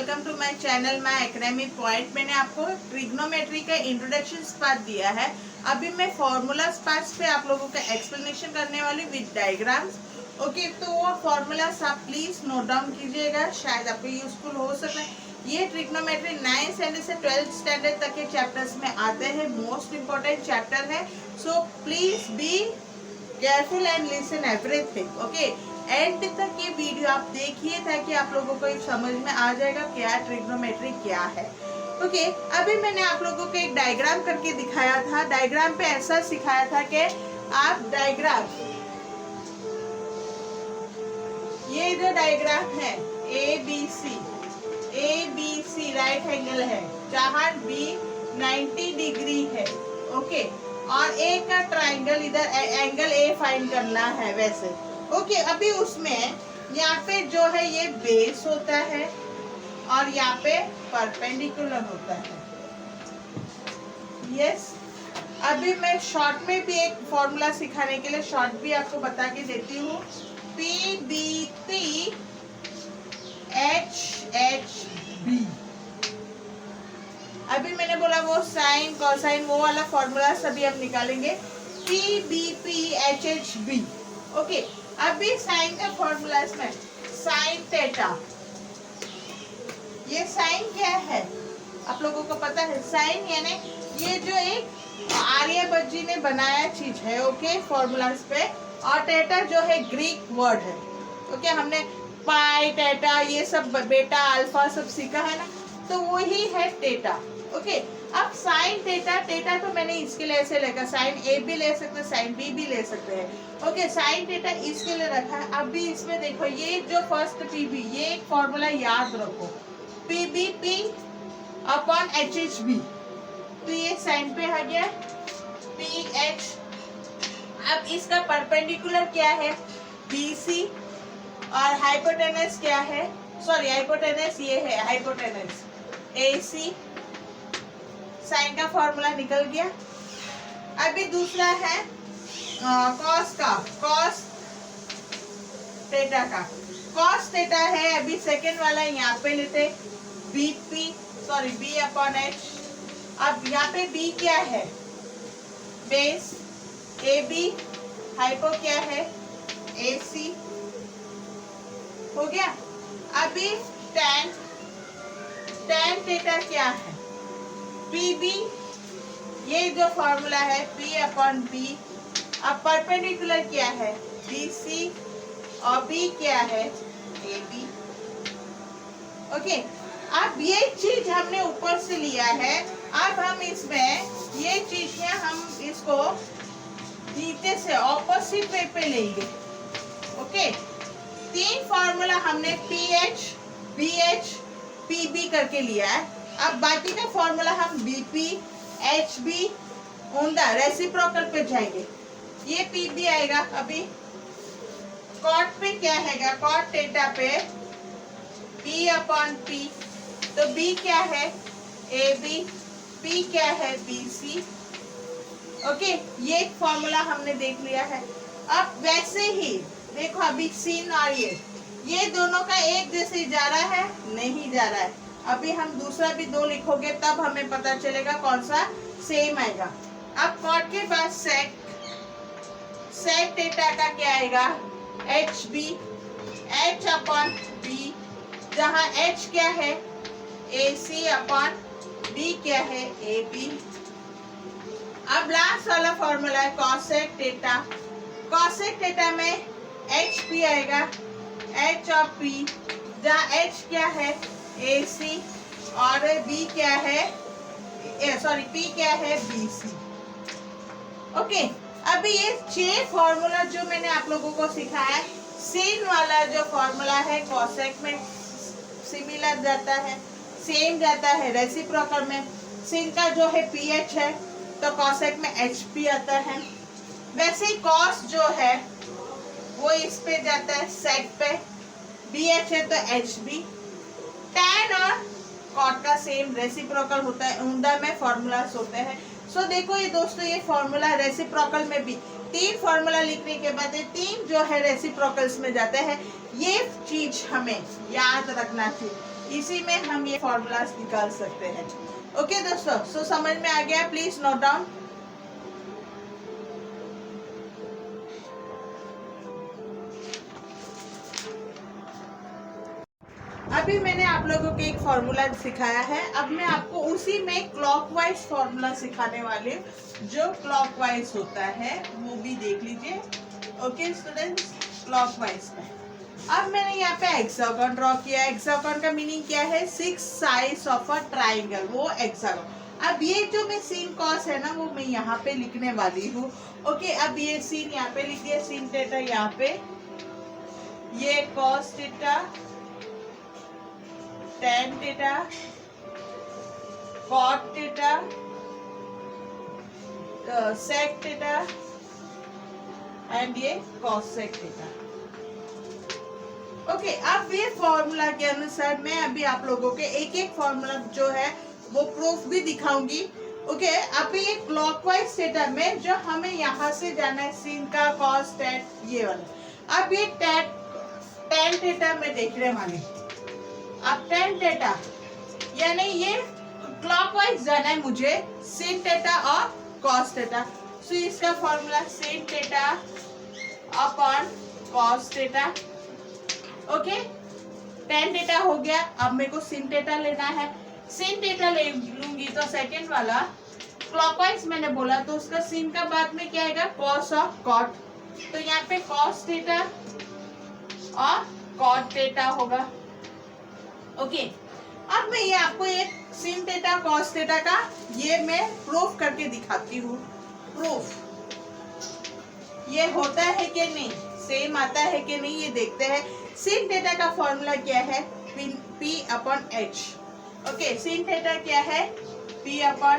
Welcome to my channel my academy point. मैंने आपको trigonometry का इंट्रोडक्शन पार्ट दिया है। अभी मैं फॉर्मूलाज पार्ट पे आप लोगों का एक्सप्लेनेशन करने वाली विद डायग्राम्स। ओके, तो वो फॉर्मूलाज आप प्लीज नोट डाउन कीजिएगा, शायद आपको यूजफुल हो सके। ये ट्रिग्नोमेट्री 9th स्टैंडर्ड से 12th स्टैंडर्ड तक के चैप्टर्स में आते हैं, मोस्ट इंपॉर्टेंट चैप्टर है। So please be careful and listen everything. Okay, and तक ये वीडियो आप देखिए ताकि आप लोगों को समझ में आ जाएगा क्या ट्रिग्नोमेट्री क्या है। ओके, अभी मैंने आप लोगों को एक डायग्राम करके दिखाया था। डायग्राम पे ऐसा सिखाया था कि आप डायग्राम, ये जो डायग्राम है A B C right angle है, जहां बी 90 डिग्री है। ओके, और ए का ट्राइंगल, इधर एंगल ए फाइंड करना है वैसे। ओके, अभी उसमें यहाँ पे जो है ये बेस होता है और यहाँ पे परपेंडिकुलर होता है। यस, अभी मैं शॉर्ट में भी एक फॉर्मूला सिखाने के लिए शॉर्ट भी आपको बता के देती हूँ। P B T H H B. अभी मैंने बोला वो साइन कोसाइन वो वाला फॉर्मूला सभी हम निकालेंगे। P B P H H B. Okay, अभी साइन का फॉर्मूला इसमें साइन थीटा। ये साइन क्या है आप लोगों को पता है? साइन यानी ये जो एक आर्यभट्ट जी ने बनाया चीज है। ओके, फॉर्मूलाज पे। और थीटा जो है ग्रीक वर्ड है। ओके, हमने पाई थीटा ये सब बेटा अल्फा सब सीखा है ना, तो वही है थीटा। ओके, अब साइन थीटा, थीटा तो मैंने इसके लिए ऐसे लेकर साइन ए भी ले सकते हैं, साइन बी भी ले सकते हैं। ओके, साइन थीटा इसके लिए रखा है। अब भी इसमें देखो ये जो फर्स्ट पी बी, ये एक फॉर्मूला याद रखो, P B P upon H H B. तो ये साइन पे आ गया पी एच। अब इसका परपेंडिकुलर क्या है? B C. और हाइपोटेनस क्या है? सॉरी, हाइपोटेनस ये है, हाइपोटेनस ए सी। साइन का फॉर्मूला निकल गया। अभी दूसरा है कॉस का, कॉस थीटा का। कॉस थीटा है, अभी सेकेंड वाला यहाँ पे लेते B P, sorry B upon H. अब यहाँ पे बी क्या है? बेस। ए बी, हाइपो क्या है? ए सी। हो गया। अभी tan थीटा क्या है? पी बी, ये जो फॉर्मूला है P अपॉन बी। अब परपेंडिकुलर क्या है? B C. और B क्या है? A B. ओके, अब ये चीज हमने ऊपर से लिया है। अब हम इसमें ये चीज है, हम इसको नीचे से ऑपोजिट वे पे लेंगे। ओके, तीन फॉर्मूला हमने P H B H P B करके लिया है। अब बाकी का फॉर्मूला हम बी पी एच बी ऊंधा रेसिप्रोकल पे जाएंगे। ये पी बी आएगा। अभी कॉट पे क्या है? कॉट थीटा पे पी अपॉन पी। तो बी क्या है? A B. पी क्या है? बी सी। ओके, ये एक फॉर्मूला हमने देख लिया है। अब वैसे ही देखो, अभी सीन और ये दोनों का एक जैसे जा रहा है? नहीं जा रहा है। अभी हम दूसरा भी दो लिखोगे तब हमें पता चलेगा कौन सा सेम आएगा। अब कॉट के बाद सेक, सेक थीटा का क्या आएगा? H B, H upon B, जहाँ एच क्या है? ए सी अपॉन बी क्या है? A B. अब लास्ट वाला फॉर्मूला है कॉसेक थीटा। कॉसेक थीटा में एच पी आएगा, एच और पी, जहाँ एच क्या है? ए सी। और बी क्या है? सॉरी पी क्या है? बी सी। ओके, अभी ये 6 फॉर्मूला जो मैंने आप लोगों को सिखाया है, सीन वाला जो फॉर्मूला है कॉसेक में सिमिलर जाता है, सेम जाता है रेसिप्रोकल में। सीन का जो है पी एच है तो कॉसेक में एच पी आता है। वैसे ही कॉस जो है वो इस पे जाता है सेक पे, बी एच है तो एच बी। टैन और कॉट का सेम रेसिप्रोकल होता है, ऊंधा में फॉर्मूलास होते हैं। सो देखो ये दोस्तों, ये फॉर्मूला रेसिप्रोकल में भी 3 फॉर्मूला लिखने के बाद 3 जो है रेसिप्रोकल्स में जाते हैं। ये चीज हमें याद रखना चाहिए। इसी में हम ये फॉर्मूलाज निकाल सकते हैं। ओके दोस्तों, सो समझ में आ गया? Please note down. अभी मैंने आप लोगों को एक फॉर्मूला सिखाया है, अब मैं आपको उसी में क्लॉकवाइज फॉर्मूला सिखाने वाले जो क्लॉकवाइज होता है वो भी देख लीजिए। ओके स्टूडेंट्स, क्लॉकवाइज में अब मैंने यहाँ पे हेक्सागन ड्रॉ किया। हेक्सागन का मीनिंग क्या है? 6 साइड्स ऑफ अ ट्राइंगल, वो हेक्सागन। अब ये जो मैं सीन कॉस है ना वो मैं यहाँ पे लिखने वाली हूँ। ओके, अब ये सीन यहाँ पे लिख दिया, सीन थीटा यहाँ पे, ये cos theta, tan theta, cot theta, sec theta and ये cos sec थीटा। ओके, अब ये फॉर्मूला के अनुसार मैं अभी आप लोगों के एक एक फॉर्मूला जो है वो प्रूफ भी दिखाऊंगी। ओके, अभी ये क्लॉकवाइज थीटा में जो हमें यहाँ से जाना है sin का cos tan ये वाला, अब ये tan थीटा में देखने वाले। अब tan थीटा यानी ये क्लॉकवाइज जाना है मुझे, sin थीटा और cos थीटा। सो इसका formula sin theta upon cos theta. Okay, tan theta हो गया। अब मेरे को sin थीटा लेना है। sin थीटा ले लूंगी तो सेकंड वाला क्लॉकवाइज मैंने बोला तो उसका sin का बाद में क्या आएगा? cos और cot। तो यहाँ पे cos थीटा और cot थीटा होगा। ओके, अब मैं ये आपको एक sin थीटा cos थीटा का ये मैं प्रूफ करके दिखाती हूँ। प्रूफ ये होता है कि नहीं, सेम आता है कि नहीं, ये देखते हैं। sin थीटा का फॉर्मूला क्या है? P upon H। Okay, sin theta क्या है? P upon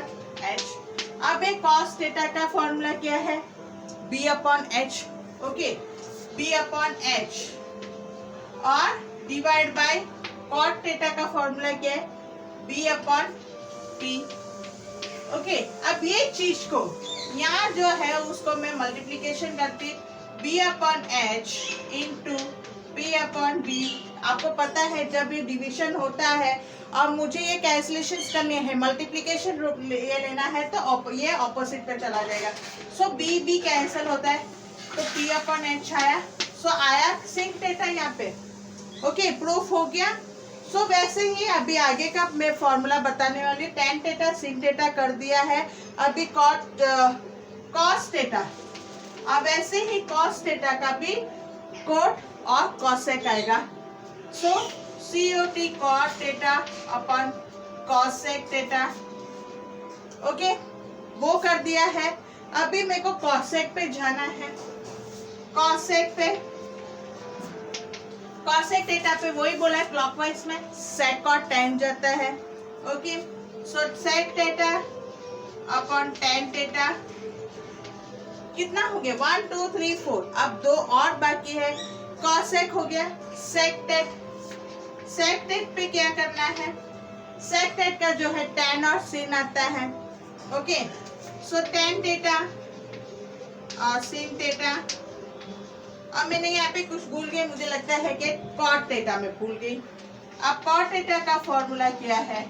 H। अब एक cos थीटा का फॉर्मूला क्या है? B upon H। Okay, B upon H और डिवाइड बाय cot थीटा का फॉर्मूला क्या है? B upon P। ओके, अब ये चीज को यहाँ जो है उसको मैं मल्टीप्लीकेशन करती, B upon H into P upon B। आपको पता है जब ये डिवीजन होता है और मुझे ये कैंसिलेशन करनी है, मल्टीप्लीकेशन ये लेना है तो ये ऑपोजिट पे चला जाएगा। सो B कैंसिल होता है तो P अपॉन H आया। सो आया sin थीटा यहाँ पे। ओके, प्रूफ हो गया। सो वैसे ही अभी आगे का मैं फॉर्मूला बताने वाली, tan थीटा sin थीटा कर दिया है। अभी cos थीटा, अब ऐसे ही cos थीटा का भी cot और cosec आएगा। सो COT cot थीटा अपन cosec थीटा। ओके, वो कर दिया है। अभी मेरे को cosec पे जाना है। cosec पे, cosec थीटा पे वही बोला है क्लॉकवाइज में sec और tan जाता है। ओके, सो sec theta upon tan theta कितना हो गया? 1 2 3 4। अब दो और बाकी है। cosec हो गया, sec थीटा पे क्या करना है? sec थीटा का जो है tan और sin आता है। ओके, सो tan थीटा और sin थीटा। अब मैंने यहाँ पे कुछ भूल गई, मुझे लगता है कि cot थीटा में भूल गई। अब cot थीटा का फॉर्मूला क्या है?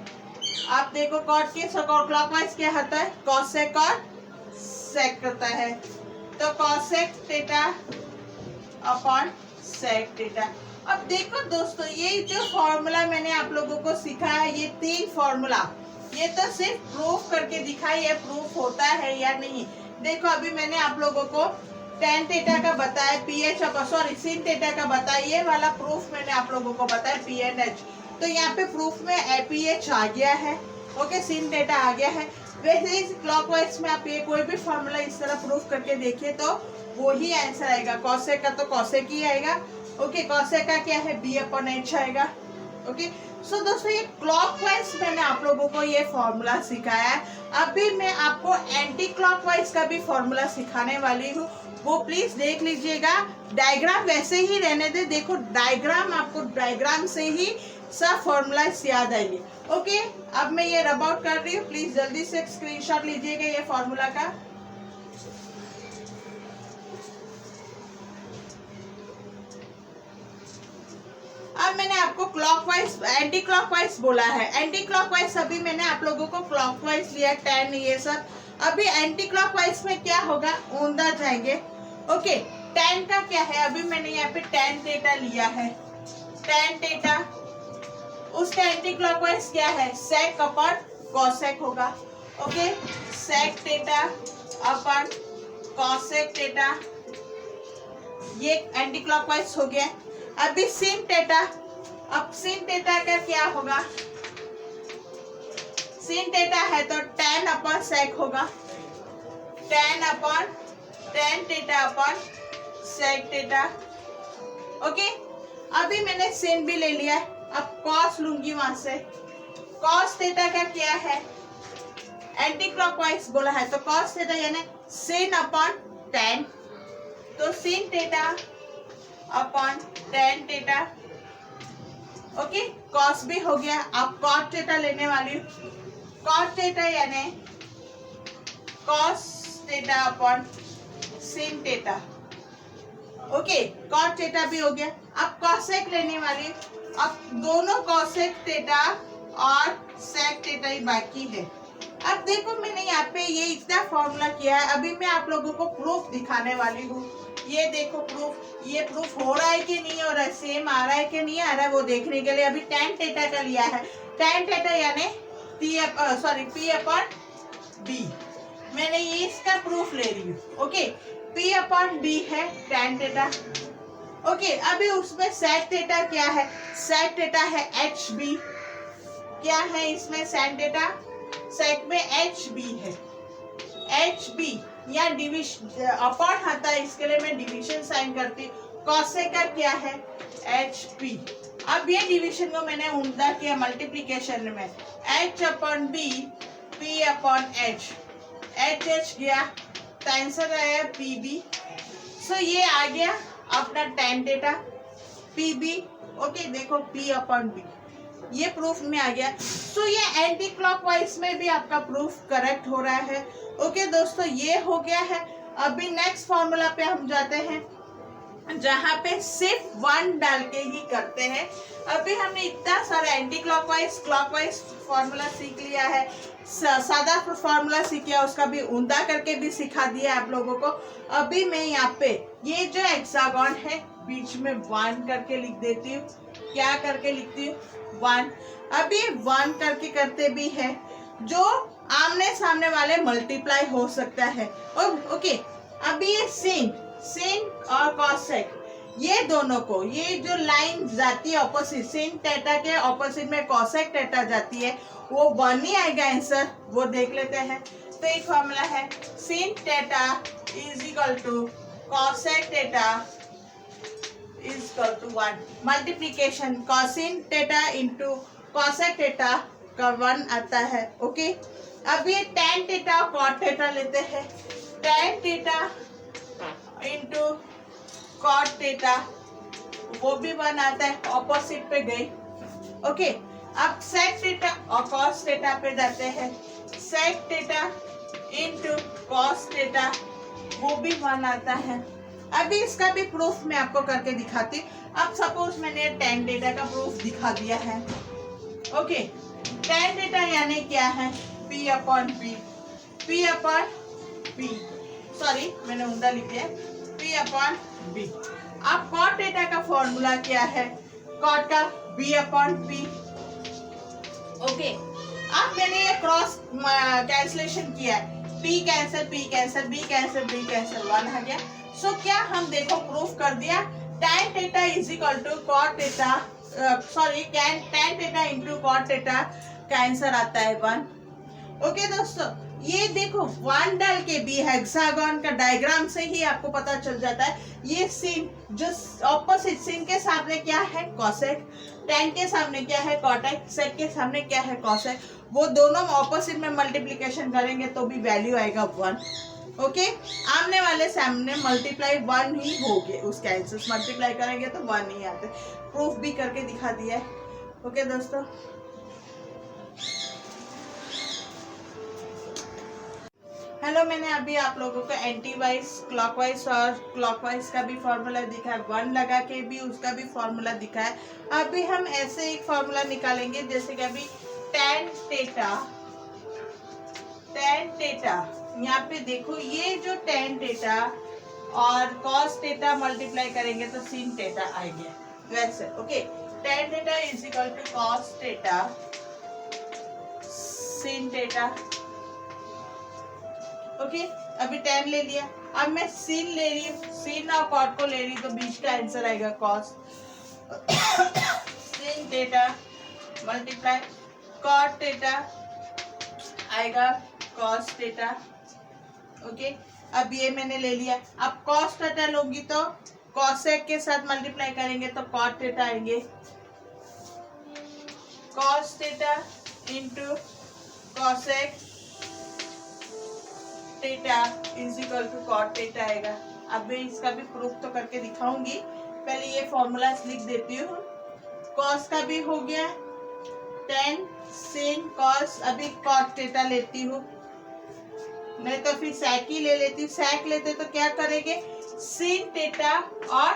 आप देखो cot के क्लॉकवाइज क्या होता है? cosec और sec होता है। तो cosec theta upon sec theta. अब देखो दोस्तों, ये जो फॉर्मूला मैंने आप लोगों को सिखाया है, ये 3 फॉर्मूला, ये तो सिर्फ प्रूफ करके दिखाई है, प्रूफ होता है या नहीं। देखो अभी मैंने आप लोगों को tan थीटा का बताया, sin थीटा का बताया, ये वाला प्रूफ मैंने आप लोगों को बताया P एंड H। तो यहाँ पे प्रूफ में PH आ गया है। ओके, sin थीटा आ गया है। वैसे इस क्लॉकवाइज में आप ये कोई भी फॉर्मूला इस तरह प्रूफ करके देखिए तो वो ही आंसर आएगा। cosec का तो cosec ही आएगा। ओके, cosec का क्या है? B अपॉन H आएगा। ओके, सो दोस्तों ये क्लॉकवाइज मैंने आप लोगों को ये फॉर्मूला सिखाया है। अभी मैं आपको एंटी क्लॉकवाइज का भी फॉर्मूला सिखाने वाली हूँ, वो प्लीज देख लीजिएगा। डायग्राम वैसे ही रहने दे, देखो डायग्राम, आपको डायग्राम से ही सब फॉर्मूला याद आएंगे। ओके, अब मैं ये रब आउट कर रही हूँ, प्लीज जल्दी से स्क्रीनशॉट लीजिएगा ये फॉर्मूला का। अब मैंने आपको क्लॉकवाइज एंटी क्लॉकवाइज बोला है। एंटी क्लॉकवाइज अभी मैंने आप लोगों को क्लॉकवाइज लिया, tan ये सब। अभी एंटी क्लॉकवाइज में क्या होगा, ऊंधा जाएंगे। ओके, tan का क्या है, अभी मैंने यहाँ पे tan थीटा लिया है। tan थीटा उसका एंटी क्लॉकवाइज क्या है, sec अपॉन cosec होगा। Okay, sec theta upon cosec theta, ये एंटी क्लॉकवाइज हो गया। अभी sin थीटा, अब sin थीटा का क्या होगा, sin थीटा है तो tan अपॉन sec होगा, tan theta upon sec theta. Okay, अभी मैंने sin भी ले लिया, अब cos लूंगी वहां से। cos थीटा का क्या है, एंटी क्लॉकवाइज बोला है तो cos थीटा यानी sin अपॉन tan, तो sin theta upon tan theta. Okay, cos भी हो गया। अब cot थीटा लेने वाली हूँ, cot थीटा यानी cos theta upon sin theta. Okay, cot theta भी हो गया। अब cosec लेने वाली, अब दोनों cosec थीटा और sec थीटा ही बाकी है। अब देखो मैंने यहाँ पे ये इतना फॉर्मूला किया है, अभी मैं आप लोगों को प्रूफ दिखाने वाली हूँ। ये देखो प्रूफ, ये प्रूफ हो रहा है कि नहीं हो रहा है, सेम आ रहा है कि नहीं आ रहा है, वो देखने के लिए अभी tan थीटा का लिया है। tan थीटा यानी p अपॉन b, मैंने ये इसका प्रूफ ले रही हूँ। ओके, p अपॉन b है tan थीटा। ओके, अभी उसमें sec थीटा क्या है, sec थीटा है hb। क्या है इसमें sec थीटा, sec में hb है, hb या डिविजन अपॉन आता है, इसके लिए मैं डिवीजन साइन करती हूँ। cosec का क्या है hp। अब ये डिवीजन को मैंने ऊंधा किया मल्टीप्लिकेशन में, h upon b p upon h, h गया तो आंसर आया pb। सो ये आ गया अपना tan थीटा pb। ओके, देखो p अपॉन b, ये प्रूफ में आ गया। तो ये एंटी क्लॉकवाइज में भी आपका प्रूफ करेक्ट हो रहा है। ओके दोस्तों, ये हो गया है। अभी नेक्स्ट फॉर्मूला पे हम जाते हैं, जहाँ पे सिर्फ 1 डाल के ही करते हैं। अभी हमने इतना सारा एंटी क्लॉकवाइज क्लॉकवाइज फॉर्मूला सीख लिया है, सादा फॉर्मूला सीख लिया, उसका भी ऊंधा करके भी सिखा दिया आप लोगों को। अभी मैं यहाँ पे ये जो हेक्सागन है बीच में 1 करके लिख देती हूँ। क्या करके लिखती हूँ, 1। अभी 1 करके करते भी है, जो आमने सामने वाले मल्टीप्लाई हो सकता है। ओके, अभी ये sin और cosec, ये दोनों को, ये जो लाइन जाती है ऑपोजिट, sin थीटा के ऑपोजिट में cosec थीटा जाती है, वो 1 ही आएगा आंसर, वो देख लेते हैं। तो एक फॉर्मूला है sin theta is equal to cosec theta is equal to 1, multiplication cosine theta into cosec theta का 1 आता है। ओके, अब ये tan थीटा और cot थीटा लेते हैं, tan theta into cot theta, वो भी 1 आता है, ऑपोजिट पे गई। ओके, अब sec थीटा और cos थीटा पे जाते हैं, sec theta into cos theta, वो भी 1 आता है। अभी इसका भी प्रूफ मैं आपको करके दिखाती हूँ। अब सपोज मैंने tan थीटा का प्रूफ दिखा दिया है। ओके, tan थीटा यानी क्या है, p upon b, p upon b, sorry मैंने ऊंधा लिख दिया, p अपॉन b। अब cot थीटा का फॉर्मूला क्या है, cot का b अपॉन p। ओके, अब मैंने ये क्रॉस कैंसलेशन किया है, p cancel, p cancel, b cancel, b cancel, 1 आ गया। सो क्या हम देखो प्रूफ कर दिया, tan theta is equal to cot theta, sorry tan theta into cot theta का आंसर आता है 1। ओके दोस्तों, ये देखो 1 डाल के भी हेक्सागन का डायग्राम से ही आपको पता चल जाता है। ये sin जो ऑपोजिट, sin के सामने क्या है cosec, tan के सामने क्या है cotec, sec के सामने क्या है cosec, वो दोनों ऑपोजिट में मल्टीप्लिकेशन करेंगे तो भी वैल्यू आएगा 1। ओके, आमने वाले सामने मल्टीप्लाई 1 ही होगे, उसके आंसर्स मल्टीप्लाई करेंगे तो 1 ही आते। प्रूफ भी करके दिखा दिया है। ओके दोस्तों, हेलो, मैंने अभी आप लोगों को एंटी वाइज क्लॉकवाइज और क्लॉकवाइज का भी फॉर्मूला दिखा है, 1 लगा के भी उसका भी फॉर्मूला दिखा है। अभी हम ऐसे एक फॉर्मूला निकालेंगे जैसे कि अभी tan थीटा यहाँ पे देखो, ये जो tan थीटा और cos थीटा मल्टीप्लाई करेंगे तो sin थीटा आएंगे वैसे। Okay, tan theta is equal to cos theta sin theta. Okay, अभी tan ले लिया, अब मैं sin ले रही हूँ, sin और cot को ले रही हूँ तो बीच का आंसर आएगा cos sin theta multiply cot theta आएगा cos थीटा। ओके, अब ये मैंने ले लिया, अब cos थीटा लूंगी तो cosec के साथ मल्टीप्लाई करेंगे तो cot थीटा आएंगे, cos theta into cosec theta is equal to cot theta आएगा। अब मैं इसका भी प्रूफ तो करके दिखाऊंगी, पहले ये फॉर्मूला लिख देती हूँ। cos का भी हो गया, tan sin cos, अभी cot थीटा लेती हूँ, नहीं तो फिर sec ही ले लेती हूँ। sec लेते तो क्या करेंगे, sin थीटा और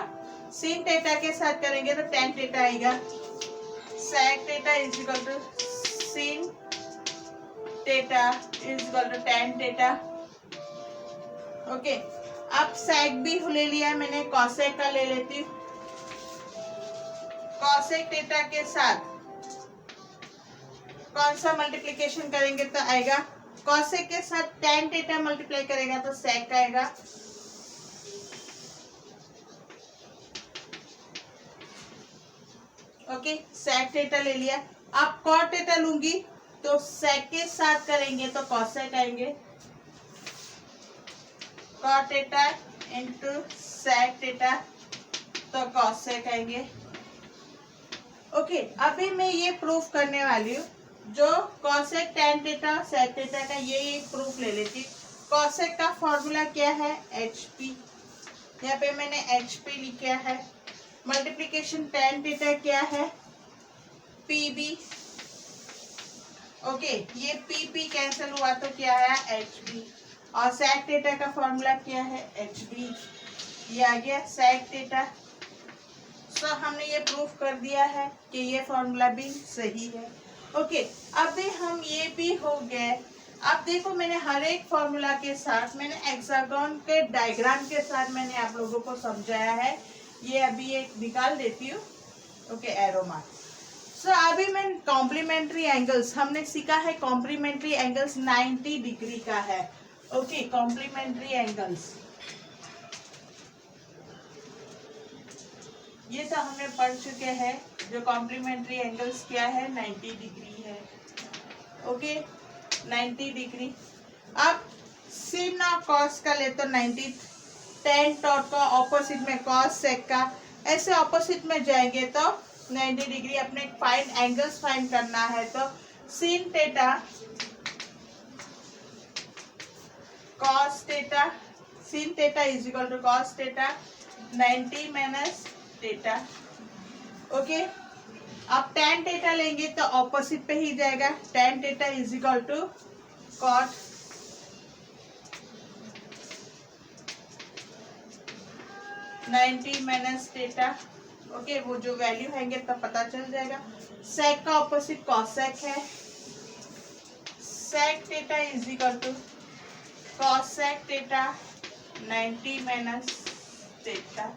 sin थीटा के साथ करेंगे तो tan थीटा आएगा, sec theta is equal to sin theta is equal to tan theta. Okay, अब sec भी ले लिया मैंने, cosec का ले लेती हूँ, cosec थीटा के साथ कौन सा मल्टीप्लिकेशन करेंगे तो आएगा, cosec के साथ tan थीटा मल्टीप्लाई करेगा तो sec आएगा, ओके sec थीटा ले लिया। अब cot थीटा लूंगी तो sec के साथ करेंगे तो cosec आएंगे, cot theta into sec theta तो cosec आएंगे। ओके, अभी मैं ये प्रूफ करने वाली हूँ, जो cosec tan theta sec theta का ये एक प्रूफ ले लेती। cosec का फॉर्मूला क्या है, HP, यहाँ पे मैंने HP लिखा है, मल्टीप्लिकेशन tan थीटा क्या है, PB। ओके, ये PP कैंसिल हुआ तो क्या है, HB, और sec थीटा का फॉर्मूला क्या है, HB, ये आ गया sec थीटा। तो हमने ये प्रूफ कर दिया है कि ये फॉर्मूला भी सही है। ओके, अभी हम ये भी हो गए। अब देखो, मैंने हर एक फॉर्मूला के साथ मैंने हेक्सागोन के डायग्राम के साथ मैंने आप लोगों को समझाया है। ये अभी एक निकाल देती हूँ, ओके, एरो मार्क। सो अभी मैं कॉम्प्लीमेंट्री एंगल्स हमने सीखा है, कॉम्प्लीमेंट्री एंगल्स 90 डिग्री का है। ओके, कॉम्प्लीमेंट्री एंगल्स ये तो हमने पढ़ चुके हैं, जो कॉम्प्लीमेंट्री एंगल्स क्या है, 90 डिग्री है। Okay, 90 degree. अब sin और cos का ले तो 90, tan टॉट का ऑपोजिट में cos sec का, ऐसे ऑपोजिट में जाएंगे तो 90 डिग्री। अपने फाइंड एंगल्स फाइंड करना है तो sin theta cos theta, sin theta is equal to cos theta 90 minus theta. Okay, अब tan थीटा लेंगे तो ऑपोजिट पे ही जाएगा, tan theta is equal to cot 90 minus theta. Okay, वो जो वैल्यू हैंगे तो पता चल जाएगा। sec का ऑपोजिट cosec है, sec theta is equal to cosec theta 90 minus theta.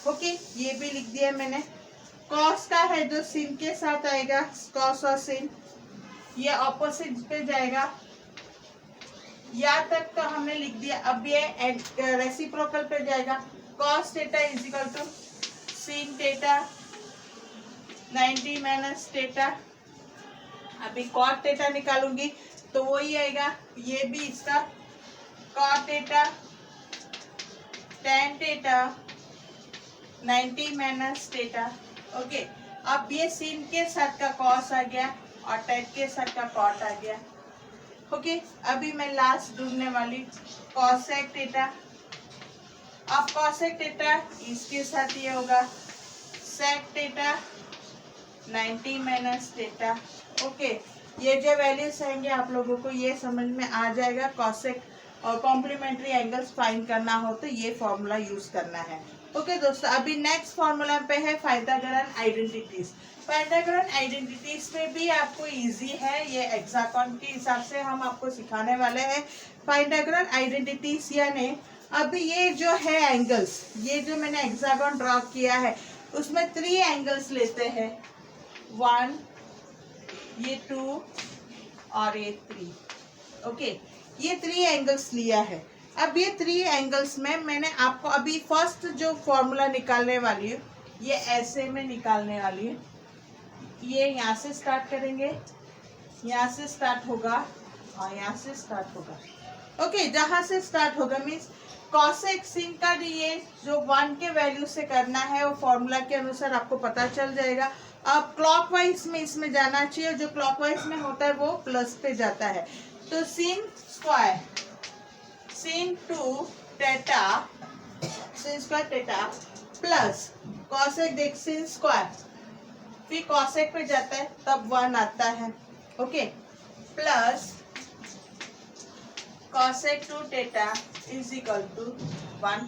Okay, ये भी लिख दिया मैंने। cos का है जो sin के साथ आएगा, cos और sin ये ऑपोजिट पे जाएगा, यहाँ तक तो हमने लिख दिया। अब ये रेसिप्रोकल पे जाएगा, cos theta is equal to sin theta 90 minus theta. अभी cot थीटा निकालूंगी तो वही आएगा, ये भी इसका cot theta tan theta 90 minus theta. Okay, अब ये sin के साथ का cos आ गया और tan के साथ का cot आ गया। ओके, अभी मैं लास्ट ढूंढने वाली cosec थीटा। अब cosec थीटा इसके साथ ये होगा sec theta 90 minus theta. Okay, ये जो वैल्यूज आएंगे आप लोगों को ये समझ में आ जाएगा। cosec और कॉम्प्लीमेंट्री एंगल्स फाइंड करना हो तो ये फॉर्मूला यूज करना है। ओके दोस्तों, अभी नेक्स्ट फॉर्मूला पे है पाइथागोरन आइडेंटिटीज। पाइथागोरन आइडेंटिटीज में भी आपको इजी है, ये हेक्सागोन के हिसाब से हम आपको सिखाने वाले हैं पाइथागोरन आइडेंटिटीज। यानी अभी ये जो है एंगल्स, ये जो मैंने हेक्सागोन ड्रॉ किया है उसमें 3 एंगल्स लेते हैं, 1, ये 2 और ये 3। ओके, ये 3 एंगल्स लिया है। अब ये 3 एंगल्स में मैंने आपको अभी फर्स्ट जो फॉर्मूला निकालने वाली हूँ ये ऐसे में निकालने वाली हूँ। ये यहाँ से स्टार्ट करेंगे, यहाँ से स्टार्ट होगा और यहाँ से स्टार्ट होगा। ओके, जहाँ से स्टार्ट होगा मीन्स कॉसेक सिन का ये जो 1 के वैल्यू से करना है वो फॉर्मूला के अनुसार आपको पता चल जाएगा। अब क्लॉकवाइज में इसमें जाना चाहिए, जो क्लॉकवाइज में होता है वो प्लस पे जाता है। तो sin square sin 2 theta, sin square theta plus cosec, देख sin स्क्वायर फिर कॉसेक पे जाता है तब 1 आता है। Okay, plus cosec 2 theta is equal to 1।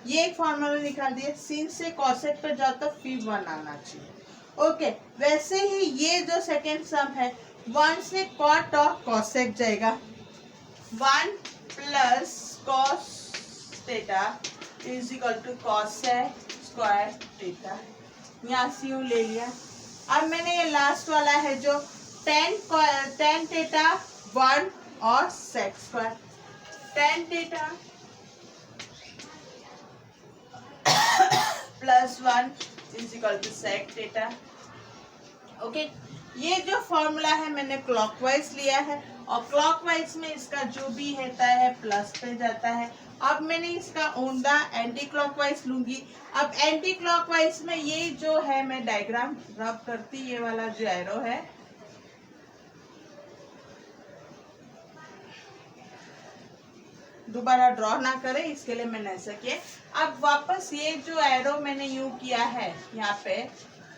ये एक फॉर्मूला निकाल दिया। sin से कॉसेक पे जाता फिर 1 आना चाहिए। ओके, वैसे ही ये जो सेकेंड सम है 1 से कॉट और कॉसेक जाएगा, 1 plus cos theta is equal to cosec square theta. यहाँ से यूँ ले लिया। अब मैंने ये लास्ट वाला है जो tan थीटा 1 और sec square, tan theta plus 1 is equal to sec theta. Okay, ये जो फॉर्मूला है मैंने क्लॉकवाइज लिया है और क्लॉकवाइज में इसका जो भी रहता है प्लस पे जाता है। अब मैंने इसका ओंदा एंटी क्लॉकवाइज लूंगी। अब एंटी क्लॉकवाइज में ये जो है मैं डायग्राम रब करती, ये वाला जो एरो है दोबारा ड्रॉ ना करें इसके लिए मैंने ऐसा किया। अब वापस ये जो एरो मैंने यूं किया है यहाँ पे,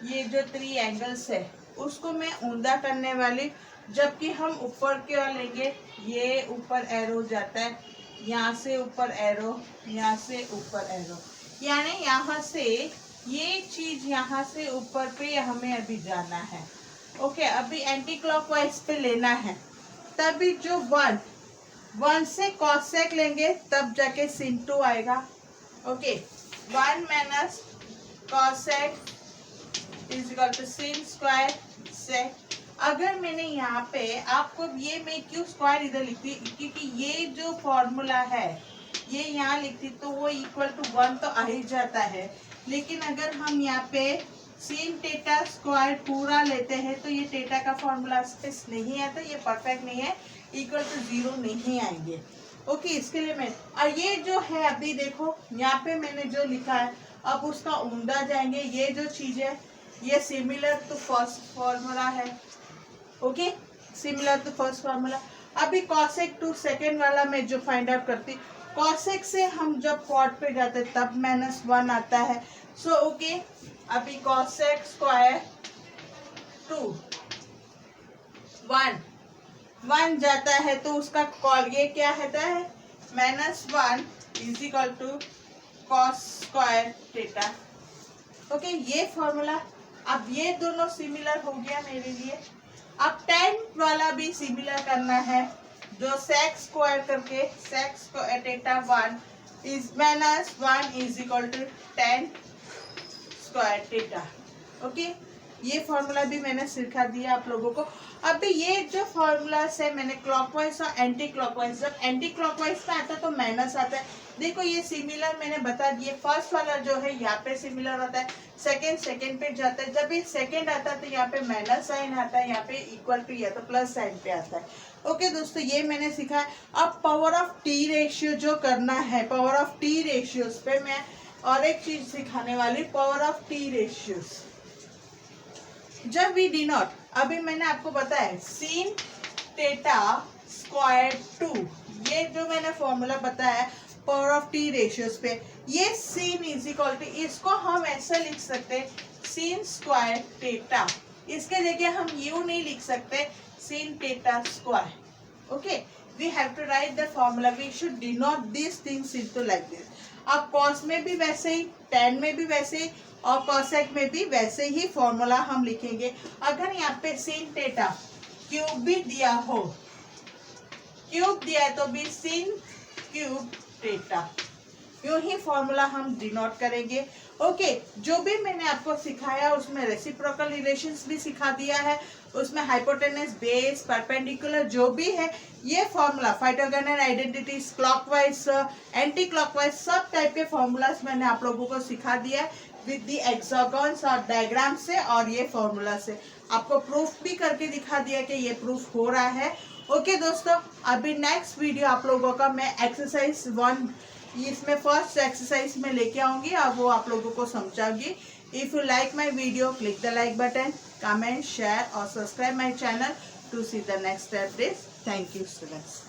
ये जो 3 एंगल्स है उसको मैं ऊंधा करने वाली, जबकि हम ऊपर की ओर लेंगे। ये ऊपर एरो जाता है, यहाँ से ऊपर एरो, यहाँ से ऊपर एरो, यानी यहाँ से ये चीज यहाँ से ऊपर पे हमें अभी जाना है। ओके, अभी एंटी क्लॉकवाइज पे लेना है, तभी जो 1 से कॉसेक लेंगे तब जाके sin 2 आएगा। Okay, 1 minus cosec is equal to sin square sec. अगर मैंने यहाँ पे आपको ये मैं क्यों स्क्वायर इधर लिखती, क्योंकि ये जो फॉर्मूला है ये यहाँ लिखती तो वो इक्वल टू 1 तो आ ही जाता है, लेकिन अगर हम यहाँ पे sin थीटा स्क्वायर पूरा लेते हैं तो ये थीटा का फॉर्मूला स्पेस नहीं आता, ये परफेक्ट नहीं है, इक्वल टू 0 नहीं आएंगे। ओके, इसके लिए मैं और ये जो है अभी देखो यहाँ पे मैंने जो लिखा है अब उसका ऊंधा जाएंगे। ये जो चीज है ये सिमिलर टू फर्स्ट फॉर्मूला है। Okay, similar to first formula. अभी कॉसेक 2 सेकेंड वाला मैं जो फाइंड आउट करती, कॉसेक से हम जब कॉट पे जाते तब -1 आता है। सो ओके, अभी कॉसेक स्क्वायर 2 1 जाता है तो उसका कॉल ये क्या रहता है -1 is equal to cos square theta. Okay, ये फॉर्मूला। अब ये दोनों सिमिलर हो गया मेरे लिए। अब tan वाला भी सिमिलर करना है, जो सेक स्क्वायर करके sec square theta 1 is -1 is equal to tan square theta. Okay, ये फॉर्मूला भी मैंने सिखा दिया आप लोगों को। अभी ये जो फॉर्मूलास है मैंने क्लॉकवाइज और एंटी क्लॉकवाइज, जब एंटी क्लॉकवाइज पे आता है तो माइनस आता है। देखो ये सिमिलर मैंने बता दिए, फर्स्ट वाला जो है यहाँ पे सिमिलर होता है, सेकंड पे जाता है, जब ये सेकंड आता है तो यहाँ पे माइनस साइन आता है, यहाँ पे इक्वल टू या तो प्लस साइन पे आता है। ओके दोस्तों, ये मैंने सीखा है। अब पावर ऑफ टी रेशियो जो करना है, पावर ऑफ टी रेशियोज पे मैं और एक चीज सिखाने वाली, पावर ऑफ टी रेशियोज। जब वी डिनोट, अभी मैंने आपको बताया sin थीटा स्क्वायर 2, ये जो मैंने फॉर्मूला बताया पावर ऑफ टी रेशियोज पे, ये sin इज इक्वल टू, इसको हम ऐसा लिख सकते sin स्क्वायर थीटा, इसके जगह हम यू नहीं लिख सकते sin theta square. Okay, we have to write the formula. We should denote these things into like this. अब cos में भी वैसे ही, tan में भी वैसे ही और cosec में भी वैसे ही फॉर्मूला हम लिखेंगे. अगर यहाँ पे sin थीटा क्यूब भी दिया हो, क्यूब दिया है तो भी sin क्यूब थीटा, यूं ही फॉर्मूला हम डिनोट करेंगे. ओके, जो भी मैंने आपको सिखाया उसमें रेसिप्रोकल रिलेशंस भी सिखा दिया है, उसमें हाइपोटेनस, बेस, परपेंडिकुलर जो भी है ये formula, Pythagorean identities, clockwise, anti clockwise, सब टाइप के फॉर्मूलाज मैंने आप लोगों को सिखा दिया है विद दी हेक्सागन्स और डायग्राम से और ये फॉर्मूला से. आपको प्रूफ भी करके दिखा दिया कि ये प्रूफ हो रहा है. ओके दोस्तों, अभी नेक्स्ट वीडियो आप लोगों का मैं एक्सरसाइज 1 इसमें फर्स्ट एक्सरसाइज में लेके आऊंगी और वो आप लोगों को समझाऊंगी. If you like my video, click the like button, comment, share और subscribe my channel to see the next updates. Thank you students.